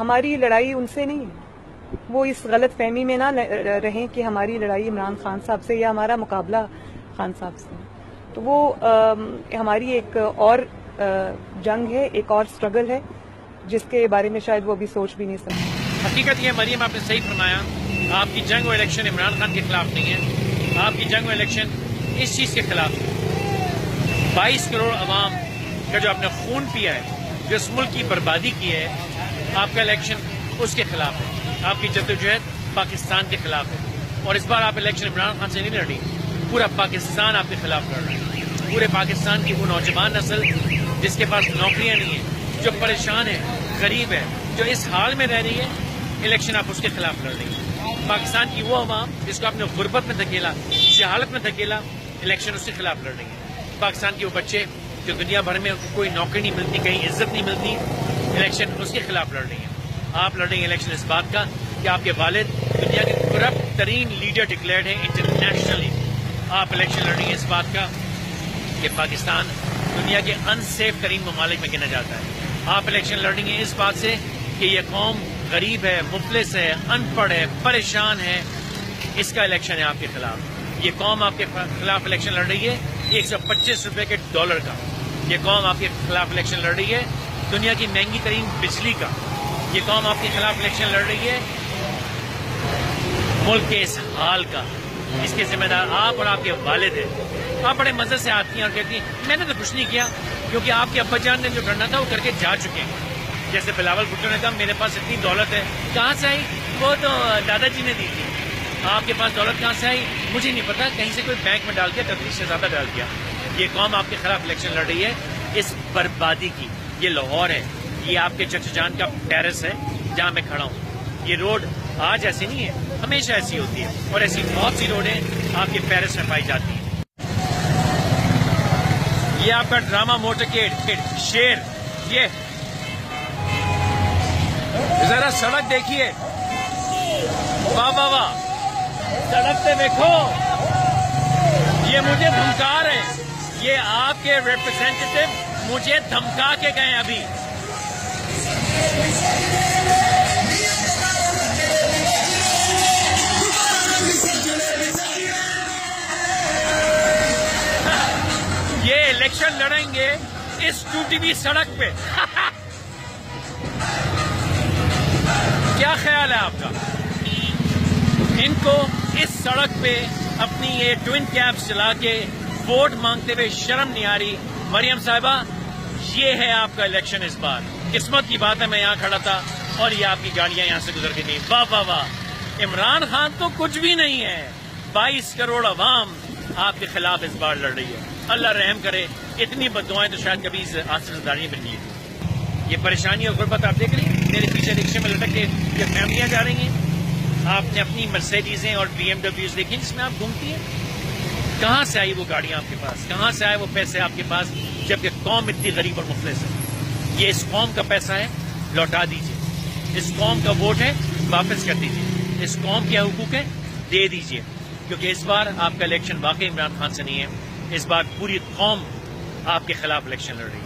ہماری لڑائی ان سے نہیں ہے. وہ اس غلط فہمی میں نہ رہیں کہ ہماری لڑائی عمران خان صاحب سے یا ہمارا مقابلہ خان صاحب سے. تو وہ ہماری ایک اور جنگ ہے، ایک اور سٹرگل ہے جس کے بارے میں شاید وہ ابھی سوچ بھی نہیں سکتے. حقیقت یہ مریم، آپ نے صحیح فرمایا، آپ کی جنگ و الیکشن عمران خان کے خلاف نہیں ہے، آپ کی جنگ و الیکشن اس چیز کے خلاف ہے. 22 کروڑ عوام کا جو آپ نے خون پیا ہے، جو اس ملک کی بربادی کی ہے، آپ کا الیکشن اس کے خلاف ہے. آپ کی جدوجہد پاکستان کے خلاف ہے. اور اس بار آپ الیکشن عمران خان سے نہیں لڑ رہی، پورا پاکستان آپ کے خلاف لڑ رہا ہے. پورے پاکستان کی وہ نوجوان نسل جس کے پاس نوکریاں نہیں ہیں، جو پریشان ہے، غریب ہے، جو اس حال میں رہ رہی ہے، الیکشن آپ اس کے خلاف لڑ رہی ہیں. پاکستان کی وہ عوام جس کو آپ نے غربت میں دھکیلا، جہالت میں دھکیلا، الیکشن اس کے خلاف لڑ رہی ہیں. پاکستان کے وہ بچے جو دنیا بھر میں کوئی نوکری نہیں ملتی، کہیں عزت نہیں ملتی، الیکشن اس کے خلاف لڑ رہی ہیں. آپ لڑ رہی ہیں الیکشن اس بات کا کہ آپ کے والد دنیا کے کرپٹ ترین لیڈر ڈکلیئرڈ ہیں انٹرنیشنلی. آپ الیکشن لڑ رہی ہیں اس بات کا کہ پاکستان دنیا کے ان سیف ترین ممالک میں گنا جاتا ہے. آپ الیکشن لڑ رہی ہیں اس بات سے کہ یہ قوم غریب ہے، مفلس ہے، ان پڑھ ہے، پریشان ہے. اس کا الیکشن ہے آپ کے خلاف. یہ قوم آپ کے خلاف الیکشن لڑ رہی ہے 125 روپے کے ڈالر کا. یہ قوم آپ کے خلاف الیکشن لڑ رہی ہے دنیا کی مہنگی ترین بجلی کا. یہ قوم آپ کے خلاف الیکشن لڑ رہی ہے ملک کے اس حال کا. اس کے ذمہ دار آپ اور آپ کے والد ہیں. آپ بڑے مزے سے آتی ہیں اور کہتی ہیں میں نے تو کچھ نہیں کیا، کیونکہ آپ کے ابا جان نے جو کرنا تھا وہ کر کے جا چکے ہیں. جیسے بلاول بھٹو نے کہا میرے پاس اتنی دولت ہے، کہاں سے آئی؟ وہ تو دادا جی نے دی تھی. آپ کے پاس دولت کہاں سے آئی؟ مجھے نہیں پتا، کہیں سے کوئی بینک میں ڈال دیا، تدریس سے زیادہ ڈال دیا. یہ قوم آپ کے خلاف الیکشن لڑ رہی ہے اس بربادی کی. یہ لاہور ہے، یہ آپ کے چچا جان کا پیرس ہے جہاں میں کھڑا ہوں. یہ روڈ آج ایسی نہیں ہے، ہمیشہ ایسی ہوتی ہے، اور ایسی بہت سی روڈیں آپ کے پیرس میں پائی جاتی ہیں. یہ آپ کا ڈرامہ موٹرکیڈ شیر، یہ ذرا سڑک دیکھیے، واہ واہ واہ، سڑک پہ دیکھو. یہ مجھے دھمکا رہے ہیں، یہ آپ کے ریپرزینٹیٹو مجھے دھمکا کے گئے ابھی. یہ الیکشن لڑیں گے اس ٹوٹی ہوئی سڑک پہ. کیا خیال ہے آپ کا؟ ان کو اس سڑک پہ اپنی یہ ٹوین کیبس چلا کے ووٹ مانگتے ہوئے شرم نہیں آ رہی؟ مریم صاحبہ، یہ ہے آپ کا الیکشن اس بار. قسمت کی بات ہے میں یہاں کھڑا تھا اور یہ آپ کی گاڑیاں یہاں سے گزر کے نہیں. واہ واہ واہ، عمران خان تو کچھ بھی نہیں ہے. 22 کروڑ عوام آپ کے خلاف اس بار لڑ رہی ہے. اللہ رحم کرے، اتنی بددعائیں تو شاید کبھی آسر داری میں نہیں. یہ پریشانی اور غربت آپ دیکھ رہی ہیں. میرے پیچھے رکشے میں لٹک کے یہ فیملیاں جا رہی ہیں. آپ نے اپنی مرسیڈیزیں اور BMW دیکھی جس میں آپ گھومتی ہیں. کہاں سے آئی وہ گاڑیاں آپ کے پاس؟ کہاں سے آئے وہ پیسے آپ کے پاس، جبکہ قوم اتنی غریب اور مفلس ہے؟ یہ اس قوم کا پیسہ ہے، لوٹا دیجیے. اس قوم کا ووٹ ہے، واپس کر دیجیے. اس قوم کے حقوق ہیں، دے دیجیے. کیونکہ اس بار آپ کا الیکشن واقعی عمران خان سے نہیں ہے. اس بار پوری قوم آپ کے خلاف الیکشن لڑ رہی ہے.